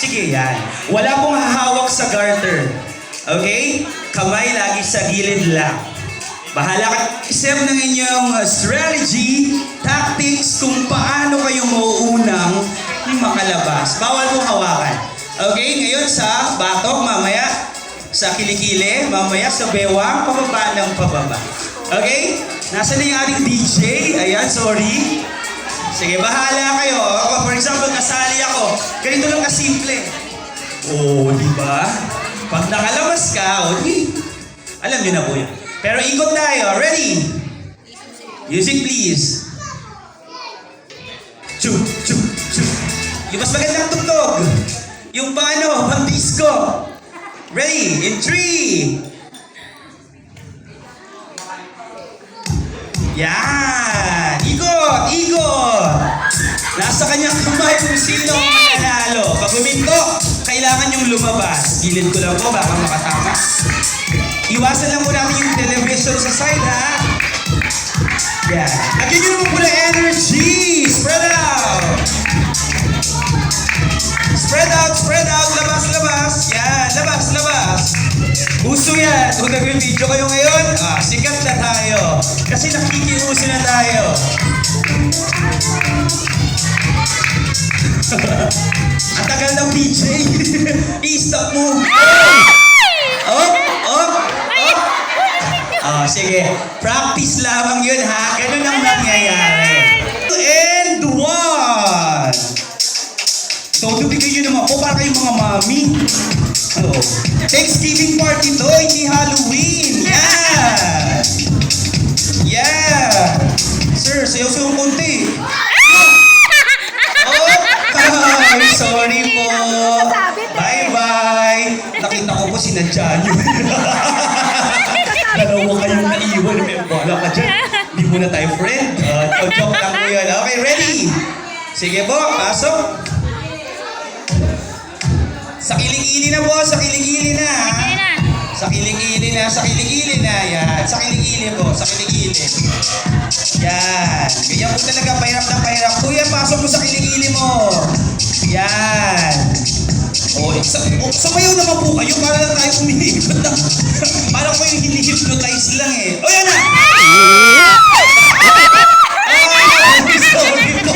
Sige, yan. Wala pong hahawak sa garter. Okay? Kamay lagi sa gilid lang. Bahala ka isip ng inyong strategy, tactics, kung paano kayo mauunang makalabas. Bawal pong hawakan. Okay? Ngayon sa batok, mamaya sa kilikili, mamaya sa bewang, pababa ng pababa. Okay? Nasaan na yung ating DJ? Ayan, sorry. Sige, bahala kayo. For example, kasali ako. Ganito lang kasimple. Oh, di ba? Pag nakalabas ka, alam niyo na po yan. Pero ikot tayo. Ready? Music please. Chuk, chuk, chuk. Yung mas magandang tugtog. Yung paano, pang disco. Ready? In 3. Yan! Ikot! Ikot! Nasa kanyang kamay kung sino ang mananalo. Pag huminto, kailangan yung lumabas. Gilid ko lang po, baka makatama. Iwasan lang po natin yung television sa side, ha? Yan. Lagyan nyo naman po na energy! Spread out! Spread out! Spread out! Labas! Labas! Yan! Labas! Labas! Uso yan! Kung nag-video kayo ngayon, sikat na tayo. Kasi nakikiuso na tayo. Ang tagal ng DJ. I-stop mo. Oh! Oh! Oh! Sige. Practice lamang yun, ha? Ganun ang nangyayari. And 1. So, bigyan nyo naman po para kayong mga mami. Oh. Thanksgiving party to, hindi Halloween. Yeah! Yeah! Sir, sayaw-sayaw konti. Oh! Ay, sorry po. Bye-bye. Nakita ko po sinadya nyo. Dalawa kayong naiwan. May bala ka dyan. Hindi mo na tayo friend. Joke lang po yun. Okay, ready? Sige po, pasok. Sa kiling-ili na po, sa kiling-ili na. Sa kiling-ili na, sa kiling-ili na. Yan, sa kiling-ili po, sa kiling-ili. Yan. Ganyan po talaga, pahirap na pahirap. Kuya, pasok mo sa kiling-ili mo. Yan. O, sabayaw naman po kayo para lang tayo uminikot na. Parang ko yung hini-hypnotize lang eh. O, yan na! Sorry po.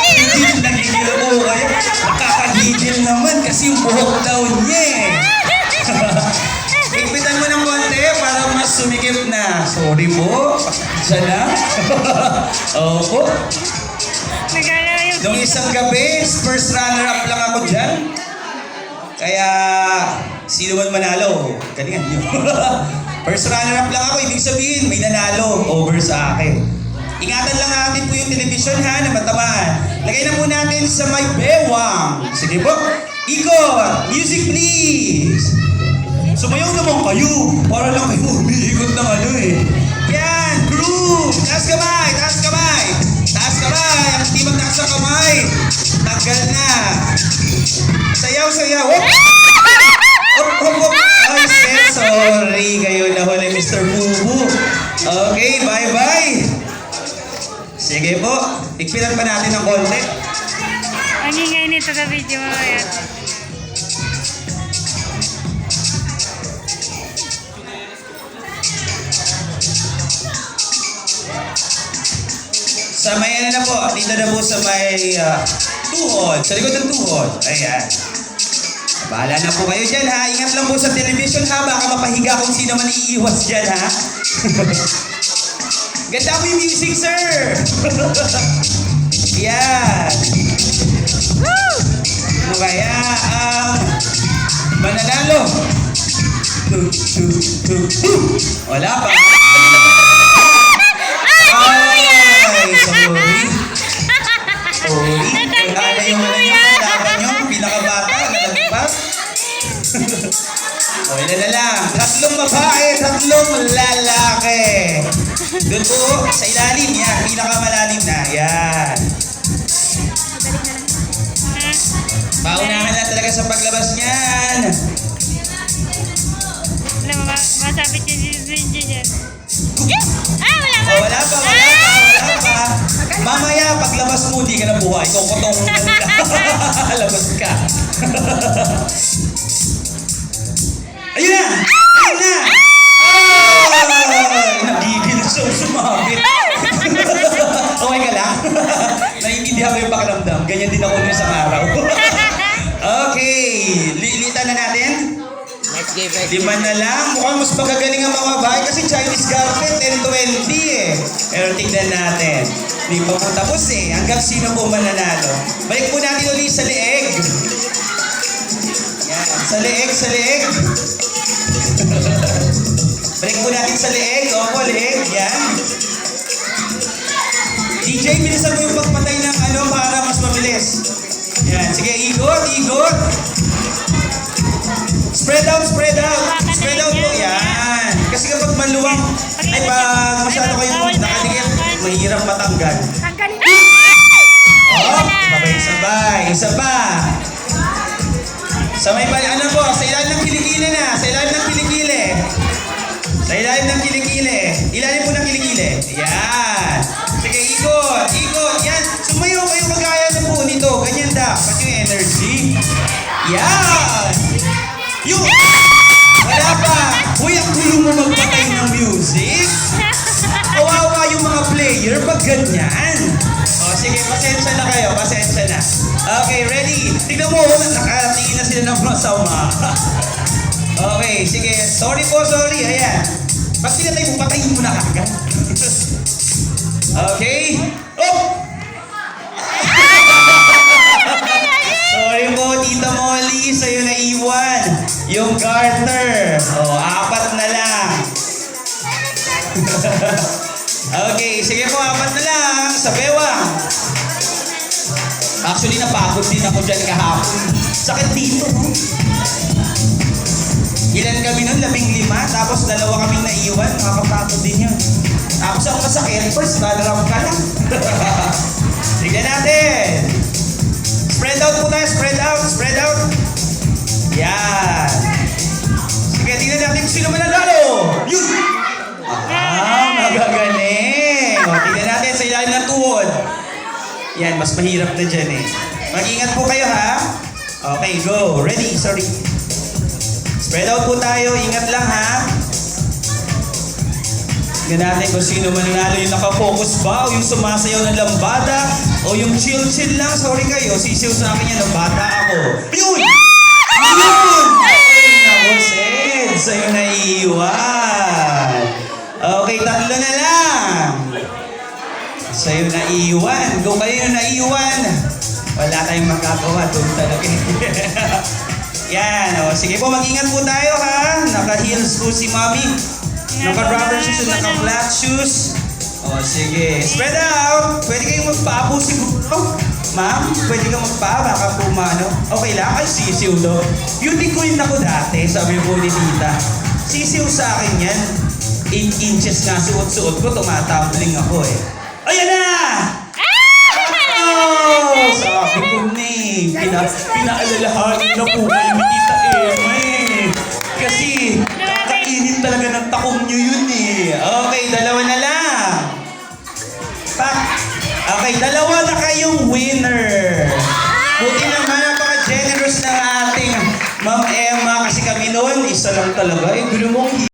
Hindi nagigil po kayo. Nakakagigil naman kasi yung buhok daw niya eh. Ikpitan mo ng konti para mas sumikip na. Sorry po. Pasensya na. Opo. Noong isang gabi, first runner-up lang ako dyan. Kaya, sino man manalo? Galingan nyo. First runner-up lang ako, ibig sabihin, may nanalo over sa akin. Ingatan lang natin po yung television, ha, na matamaan. Lagay na po natin sa may bewang. Sige po. Ikot! Music please! Sumayaw naman kayo. Para lang kayo umiikot ng ano eh. Yan! Groove! Taas kamay! Taas kamay! Taas kamay! Ang di magtaas ang kamay! Tanggal na! Sayaw! Sayaw! Hop! Hop! Hop! Hop! Ay, sorry kayo na huli, Mr. Bubu. Okay, bye-bye! Sige po, ikpitan pa natin ng konti. Ang ingay nito sa video mo yan. Sa may ano na po, dito na po sa may tuhod, sa likod ng tuhod. Ayan. Bahala na po kayo dyan, ha. Ingat lang po sa television, ha. Baka mapahiga kung sino man iiwas dyan, ha. Ganda mo yung music, sir! Yan! Ano kaya ang mananalo? Wala pa. Ay, sorry. Sorry. Wala yung nalaman nyo, pinakabata, nalagpas. O, ilan na lang. 3 babae, 3 lalaki. Doon po, sa ilalim, yan. Pinakamalalim na, yan. Paunahan na talaga sa paglabas niyan. Alam mo ba, masabit yung video niyan. Wala ba? Oh, wala pa, wala pa, wala pa. Mamaya, paglabas mo, di ka na buhay. Kukutong na nila. Labas ka. ganyan din ako nung isang araw. Okay, lilitan na natin. Next game, next 5 na lang. Mukhang mas magagaling ang mga bahay kasi Chinese garment, 10-20 eh. Pero tignan natin. Hindi pa po tapos eh. Hanggang sino po mananalo. Balik po natin ulit sa leeg. Yan. Sa leeg, sa leeg. Balik po natin sa leeg. Opo, leeg. Yan. DJ, bilisan mo yung pagpatay ng ano para mas mabilis. Yan. Sige, ikot, ikot. Spread out, spread out. Spread out po. Yan. Kasi kapag maluwang, ay pag masyado kayong nakadikit, mahirap matanggal. Tanggalin. Oh, sabay-sabay. Isa pa. Sa may ano po, sa ilalim ng kilikili na. Sa ilalim ng kilikili. Sa ilalim ng kilikili. Ilalim po ng kilikili. Yan. Sige, ikot. Ikot. Yan. Sumayo kayo kagaya na po nito. Ganyan dapat yung energy. Yan. Yun. Wala pa. Uy, ang gulo mo magpatay ng music. Kawawa yung mga player pag ganyan. O, sige, pasensya na kayo. Pasensya na. Okay, ready? Tignan mo, nakatingin na sila ng masama. Okay, sige. Sorry po, sorry. Ayan. Pag pinatay mo, patayin mo na kagad. Okay? Oh! Sorry po, Tita Molly. Sa'yo na iwan. Yung garter. O, 4 na lang. Okay, sige po, 4 na lang. Sa bewang. Actually, napagod din ako dyan kahapon. Sakit dito, no? Ilan kami nun? 15. Tapos 2 kaming naiwan. Nakakapagod din yun. Tapos ako masakit. First, runner-up ka lang. Tignan natin. Spread out po tayo. Spread out. Spread out. Yan. Sige, tignan natin kung sino mananalo. Yun! Magagaling. O, tignan natin sa ilalim ng tuhod. Yan, mas mahirap na dyan eh. Mag-ingat po kayo ha. Okay, go. Ready? Sorry. Spread out po tayo. Ingat lang ha. Tignan natin kung sino mananalo. Yung nakafocus ba? O yung sumasayaw ng lambada? O yung chill-chill lang? Sorry kayo. Sisiw sa akin yan. Lambada ako. Yun! Yun! Ay, nako, Sed. Sa'yo na iwan. Okay, 3 na lang. Sa'yo na iwan. Kung kayo na iwan, wala tayong magagawa. Doon talaga. Yan. O, sige po, mag-ingat po tayo ha. Naka-heels po si Mommy. Naka-rubber shoes at naka-flat shoes. O, sige. Spread out. Pwede kayong magpaapo siguro. Ma'am, pwede kang magpaa. Baka po maano. Okay lang. Ay, sisiw do. Beauty queen ako dati. Sabi po ni Tita. Sisiw sa akin yan. 8 inches nga suot-suot ko. Tumatumbling ako eh. Ayan na! Oh, sabi ko na eh. Pinaalalahanin na po kayo ni Tita Emma eh. Kasi kakainin talaga ng takong nyo yun eh. Okay, 2 na lang. Okay, 2 na kayong winner. Buti naman napaka-generous ng ating Ma'am Emma kasi kami noon, isa lang talaga. Eh, gulo mong